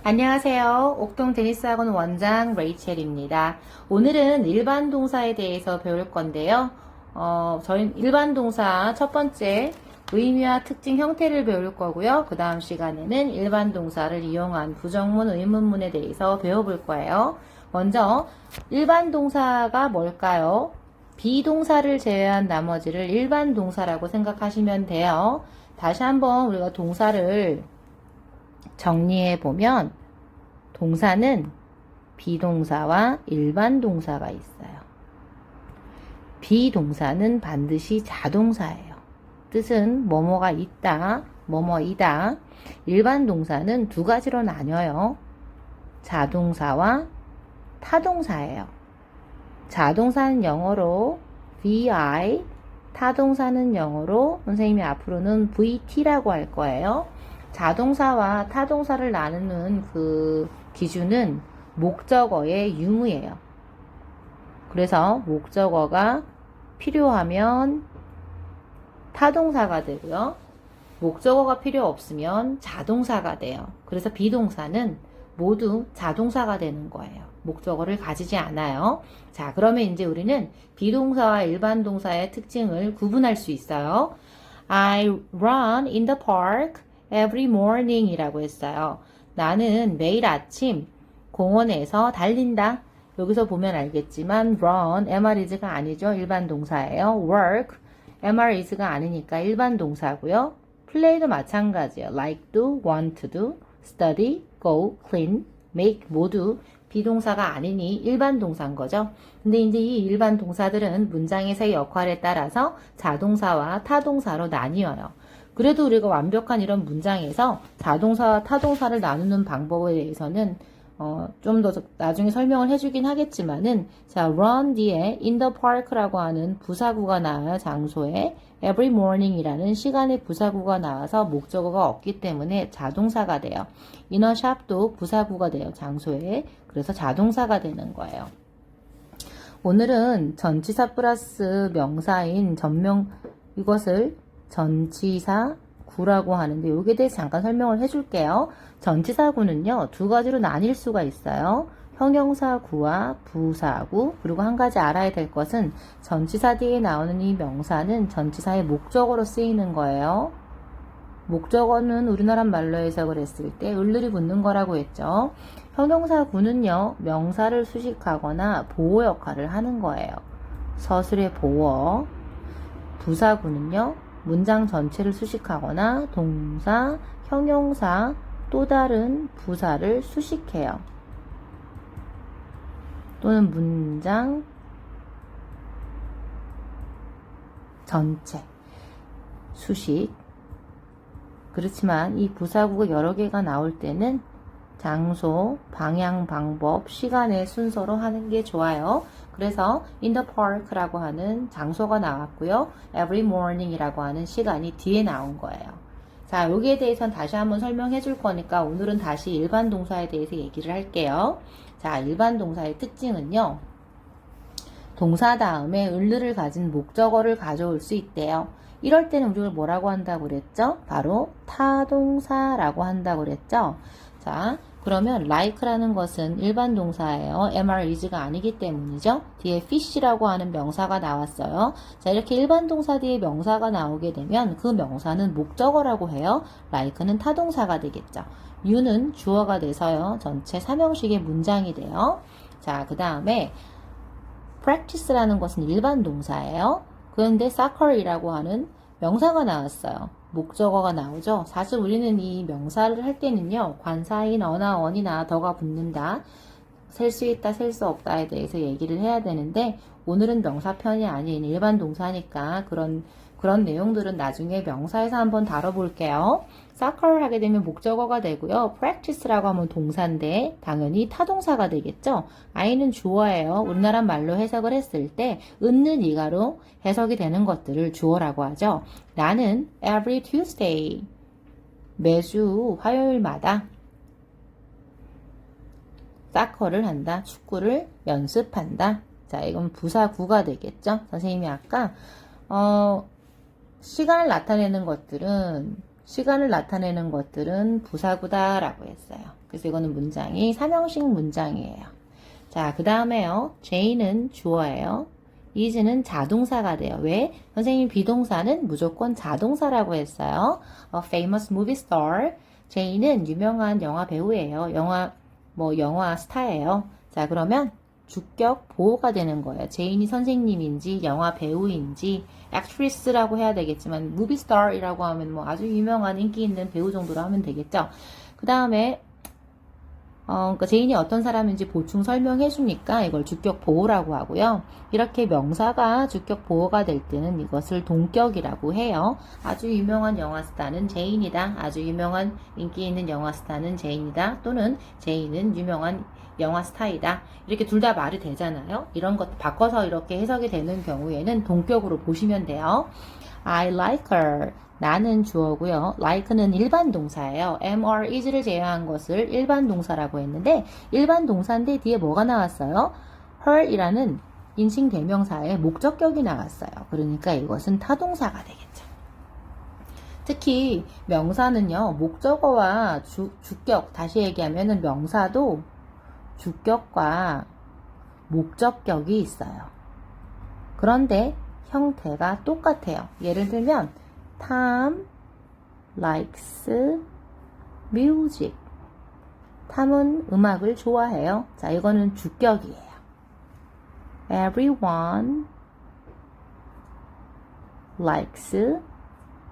안녕하세요. 옥동 테니스학원 원장 레이첼입니다. 오늘은 일반 동사에 대해서 배울 건데요. 저희 일반 동사 첫 번째 의미와 특징 형태를 배울 거고요. 그 다음 시간에는 일반 동사를 이용한 부정문, 의문문에 대해서 배워볼 거예요. 먼저 일반 동사가 뭘까요? 비동사를 제외한 나머지를 일반 동사라고 생각하시면 돼요. 다시 한번 우리가 동사를 정리해 보면 동사는 비동사와 일반 동사가 있어요. 비동사는 반드시 자동사예요. 뜻은 뭐뭐가 있다, 뭐뭐이다. 일반 동사는 두 가지로 나뉘어요. 자동사와 타동사예요. 자동사는 영어로 VI, 타동사는 영어로 선생님이 앞으로는 VT라고 할 거예요. 자동사와 타동사를 나누는 그 기준은 목적어의 유무예요. 그래서 목적어가 필요하면 타동사가 되고요. 목적어가 필요 없으면 자동사가 돼요. 그래서 비동사는 모두 자동사가 되는 거예요. 목적어를 가지지 않아요. 자, 그러면 이제 우리는 비동사와 일반 동사의 특징을 구분할 수 있어요. I run in the park every morning 이라고 했어요. 나는 매일 아침 공원에서 달린다. 여기서 보면 알겠지만 run, MRIs가 아니죠. 일반 동사예요. work, MRIs가 아니니까 일반 동사고요. play도 마찬가지예요. like do, want to do, study, go, clean, make 모두 비동사가 아니니 일반 동사인 거죠. 근데 이제 이 일반 동사들은 문장에서의 역할에 따라서 자동사와 타동사로 나뉘어요. 그래도 우리가 완벽한 이런 문장에서 자동사와 타동사를 나누는 방법에 대해서는 좀 더 나중에 설명을 해주긴 하겠지만은 자, run 뒤에 in the park라고 하는 부사구가 나와요. 장소에 every morning이라는 시간의 부사구가 나와서 목적어가 없기 때문에 자동사가 돼요. in a shop도 부사구가 돼요. 장소에. 그래서 자동사가 되는 거예요. 오늘은 전치사 플러스 명사인 전명 이것을 전치사 구라고 하는데 여기에 대해서 잠깐 설명을 해줄게요. 전치사구는요 두 가지로 나뉠 수가 있어요. 형용사구와 부사구. 그리고 한 가지 알아야 될 것은 전치사 뒤에 나오는 이 명사는 전치사의 목적어로 쓰이는 거예요. 목적어는 우리나라 말로 해석을 했을 때 을들이 붙는 거라고 했죠. 형용사구는요 명사를 수식하거나 보호 역할을 하는 거예요. 서술의 보호. 부사구는요 문장 전체를 수식하거나 동사, 형용사, 또 다른 부사를 수식해요. 또는 문장 전체 수식. 그렇지만 이 부사구가 여러 개가 나올 때는 장소, 방향, 방법, 시간의 순서로 하는 게 좋아요. 그래서 in the park라고 하는 장소가 나왔고요. every morning이라고 하는 시간이 뒤에 나온 거예요. 자, 여기에 대해서는 다시 한번 설명해 줄 거니까 오늘은 다시 일반 동사에 대해서 얘기를 할게요. 자, 일반 동사의 특징은요. 동사 다음에 을를 가진 목적어를 가져올 수 있대요. 이럴 때는 우리가 뭐라고 한다고 그랬죠? 바로 타동사라고 한다고 그랬죠? 자, 그러면 like라는 것은 일반 동사예요. MRIs가 아니기 때문이죠. 뒤에 fish라고 하는 명사가 나왔어요. 자, 이렇게 일반 동사 뒤에 명사가 나오게 되면 그 명사는 목적어라고 해요. like는 타동사가 되겠죠. you는 주어가 돼서요. 전체 3형식의 문장이 돼요. 자, 그 다음에 practice라는 것은 일반 동사예요. 그런데 soccer이라고 하는 명사가 나왔어요. 목적어가 나오죠. 사실 우리는 이 명사를 할 때는요. 관사인 어나 언이나 더가 붙는다. 셀 수 있다, 셀 수 없다에 대해서 얘기를 해야 되는데 오늘은 명사편이 아닌 일반 동사니까 그런 내용들은 나중에 명사에서 한번 다뤄볼게요. soccer를 하게 되면 목적어가 되고요. practice라고 하면 동사인데 당연히 타동사가 되겠죠. I는 주어예요. 우리나라 말로 해석을 했을 때 은는 이가로 해석이 되는 것들을 주어라고 하죠. 나는 every Tuesday 매주 화요일마다 사커를 한다. 축구를 연습한다. 자, 이건 부사구가 되겠죠. 선생님이 아까 시간을 나타내는 것들은 시간을 나타내는 것들은 부사구다 라고 했어요. 그래서 이거는 문장이 삼형식 문장이에요. 자, 그 다음에요. Jane은 주어예요. is는 자동사가 돼요. 왜? 선생님 비동사는 무조건 자동사라고 했어요. A famous movie star. Jane은 유명한 영화 배우예요. 영화 스타예요. 자, 그러면 주격 보호가 되는 거예요. 제인이 선생님인지 영화 배우인지 actress라고 해야 되겠지만 movie star이라고 하면 뭐 아주 유명한 인기 있는 배우 정도로 하면 되겠죠. 그 다음에 그러니까 제인이 어떤 사람인지 보충 설명해 주니까 이걸 주격 보호라고 하고요. 이렇게 명사가 주격 보호가 될 때는 이것을 동격이라고 해요. 아주 유명한 영화 스타는 제인이다. 아주 유명한 인기 있는 영화 스타는 제인이다. 또는 제인은 유명한 영화 스타이다. 이렇게 둘 다 말이 되잖아요. 이런 것 바꿔서 이렇게 해석이 되는 경우에는 동격으로 보시면 돼요. I like her. 나는 주어고요. like는 일반 동사예요. am, are, is를 제외한 것을 일반 동사라고 했는데 일반 동사인데 뒤에 뭐가 나왔어요? her이라는 인칭 대명사에 목적격이 나왔어요. 그러니까 이것은 타동사가 되겠죠. 특히 명사는요. 목적어와 주격, 다시 얘기하면은 명사도 주격과 목적격이 있어요. 그런데 형태가 똑같아요. 예를 들면 Tom likes music. 탐은 음악을 좋아해요. 자, 이거는 주격이에요. Everyone likes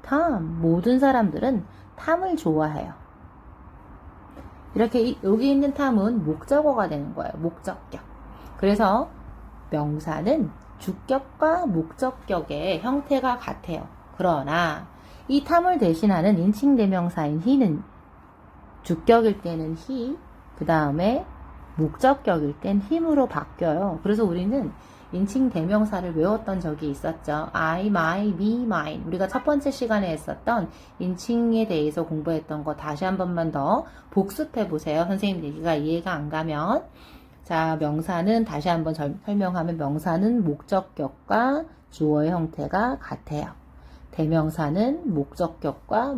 Tom. 모든 사람들은 탐을 좋아해요. 이렇게 여기 있는 탐은 목적어가 되는 거예요. 목적격. 그래서 명사는 주격과 목적격의 형태가 같아요. 그러나 이 탐을 대신하는 인칭 대명사인 he는 주격일 때는 he, 그 다음에 목적격일 땐 him으로 바뀌어요. 그래서 우리는 인칭 대명사를 외웠던 적이 있었죠. I, my, me, mine. 우리가 첫 번째 시간에 했었던 인칭에 대해서 공부했던 거 다시 한 번만 더 복습해 보세요. 선생님 얘기가 이해가 안 가면. 자, 명사는 다시 한번 설명하면 명사는 목적격과 주어의 형태가 같아요. 대명사는 목적격과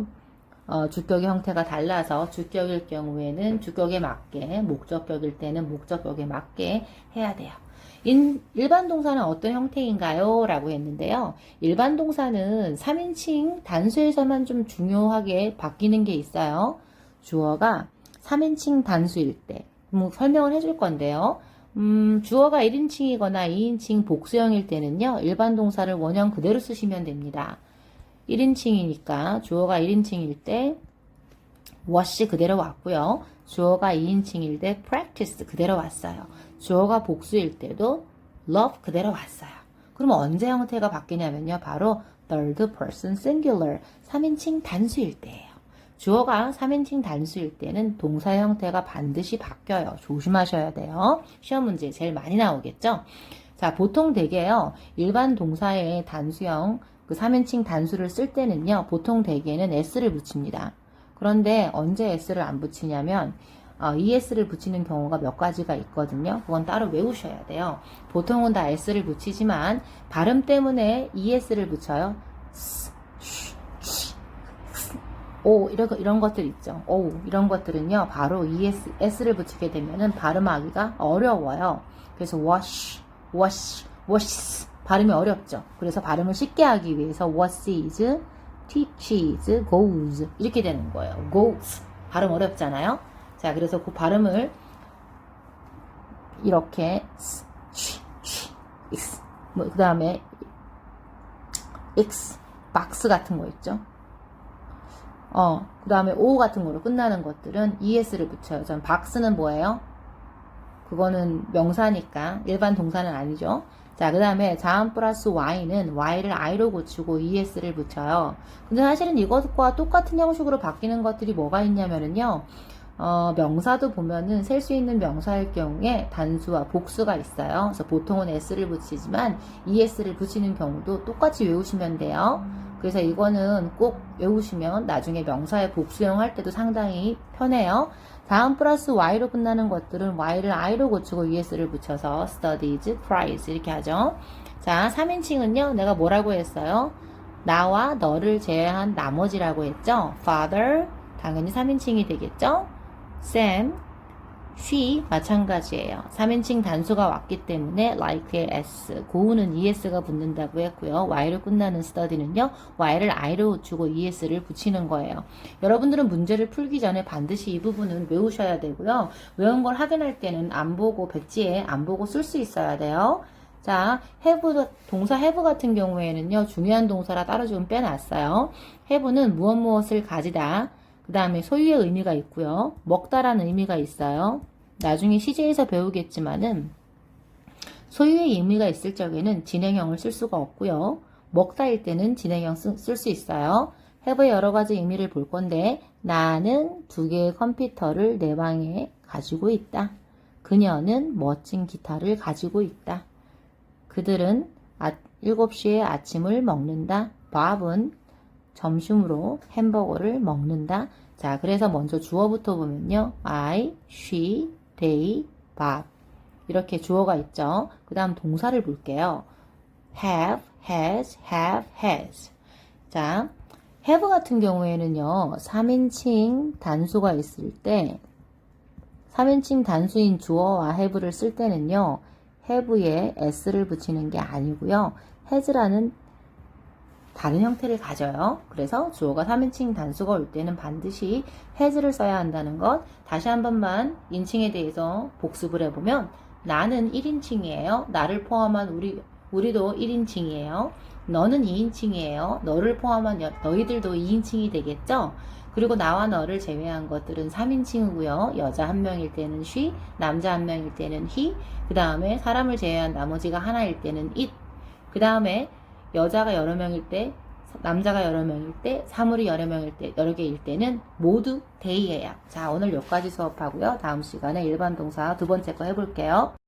주격의 형태가 달라서 주격일 경우에는 주격에 맞게, 목적격일 때는 목적격에 맞게 해야 돼요. 일반 동사는 어떤 형태인가요? 라고 했는데요. 일반 동사는 3인칭 단수에서만 좀 중요하게 바뀌는 게 있어요. 주어가 3인칭 단수일 때 설명을 해줄 건데요. 주어가 1인칭이거나 2인칭 복수형일 때는요. 일반 동사를 원형 그대로 쓰시면 됩니다. 1인칭이니까 주어가 1인칭일 때 wash 그대로 왔고요. 주어가 2인칭일 때 practice 그대로 왔어요. 주어가 복수일 때도 love 그대로 왔어요. 그럼 언제 형태가 바뀌냐면요. 바로 third person singular 3인칭 단수일 때예요. 주어가 3인칭 단수일 때는 동사 형태가 반드시 바뀌어요. 조심하셔야 돼요. 시험 문제 제일 많이 나오겠죠? 자, 보통 대개요. 일반 동사의 단수형 그 3인칭 단수를 쓸 때는요. 보통 대개는 s를 붙입니다. 그런데 언제 s를 안 붙이냐면 es를 붙이는 경우가 몇 가지가 있거든요. 그건 따로 외우셔야 돼요. 보통은 다 s를 붙이지만 발음 때문에 es를 붙여요. 오, 이런 것들 있죠. 오, 이런 것들은요, 바로 s를 붙이게 되면은 발음하기가 어려워요. 그래서 wash, 발음이 어렵죠. 그래서 발음을 쉽게 하기 위해서 washes, teaches, goes 이렇게 되는 거예요. goes 발음 어렵잖아요. 자, 그래서 그 발음을 이렇게 그 다음에 x, box 같은 거 있죠. 그 다음에 o 같은 거로 끝나는 것들은 es를 붙여요. 전 box는 뭐예요? 그거는 명사니까 일반 동사는 아니죠. 자, 그 다음에 자음 플러스 y는 y를 i로 고치고 es를 붙여요. 근데 사실은 이것과 똑같은 형식으로 바뀌는 것들이 뭐가 있냐면요. 명사도 보면은 셀 수 있는 명사일 경우에 단수와 복수가 있어요. 그래서 보통은 s를 붙이지만 es를 붙이는 경우도 똑같이 외우시면 돼요. 그래서 이거는 꼭 외우시면 나중에 명사의 복수형 할 때도 상당히 편해요. 다음 플러스 y로 끝나는 것들은 y를 i로 고치고 es를 붙여서 studies, cries 이렇게 하죠. 자, 3인칭은요. 내가 뭐라고 했어요? 나와 너를 제외한 나머지라고 했죠. father, 당연히 3인칭이 되겠죠. Sam, she 마찬가지예요. 3인칭 단수가 왔기 때문에 like의 s, 고우는 es가 붙는다고 했고요. y로 끝나는 study는요. y를 i로 주고 es를 붙이는 거예요. 여러분들은 문제를 풀기 전에 반드시 이 부분은 외우셔야 되고요. 외운 걸 확인할 때는 안 보고 백지에 안 보고 쓸 수 있어야 돼요. 자, have, 동사 have 같은 경우에는요. 중요한 동사라 따로 좀 빼놨어요. have는 무엇을 가지다. 그 다음에 소유의 의미가 있고요. 먹다라는 의미가 있어요. 나중에 시제에서 배우겠지만은 소유의 의미가 있을 적에는 진행형을 쓸 수가 없고요. 먹다일 때는 진행형 쓸 수 있어요. have의 여러 가지 의미를 볼 건데 나는 2개의 컴퓨터를 내 방에 가지고 있다. 그녀는 멋진 기타를 가지고 있다. 그들은 7시에 아침을 먹는다. 밥은 점심으로 햄버거를 먹는다. 자, 그래서 먼저 주어부터 보면요. I, she, they, Bob. 이렇게 주어가 있죠. 그 다음 동사를 볼게요. have, has, have, has. 자, have 같은 경우에는요. 3인칭 단수가 있을 때 3인칭 단수인 주어와 have를 쓸 때는요. have에 s를 붙이는 게 아니고요. has라는 다른 형태를 가져요. 그래서 주어가 3인칭 단수가 올 때는 반드시 has를 써야 한다는 것. 다시 한 번만 인칭에 대해서 복습을 해보면 나는 1인칭이에요. 나를 포함한 우리도 1인칭이에요. 너는 2인칭이에요. 너를 포함한 너희들도 2인칭이 되겠죠? 그리고 나와 너를 제외한 것들은 3인칭이고요. 여자 한 명일 때는 she, 남자 한 명일 때는 he, 그 다음에 사람을 제외한 나머지가 하나일 때는 it, 그 다음에 여자가 여러 명일 때, 남자가 여러 명일 때, 사물이 여러 명일 때, 여러 개일 때는 모두 they예요. 자, 오늘 여기까지 수업하고요. 다음 시간에 일반 동사 2번째 거 해볼게요.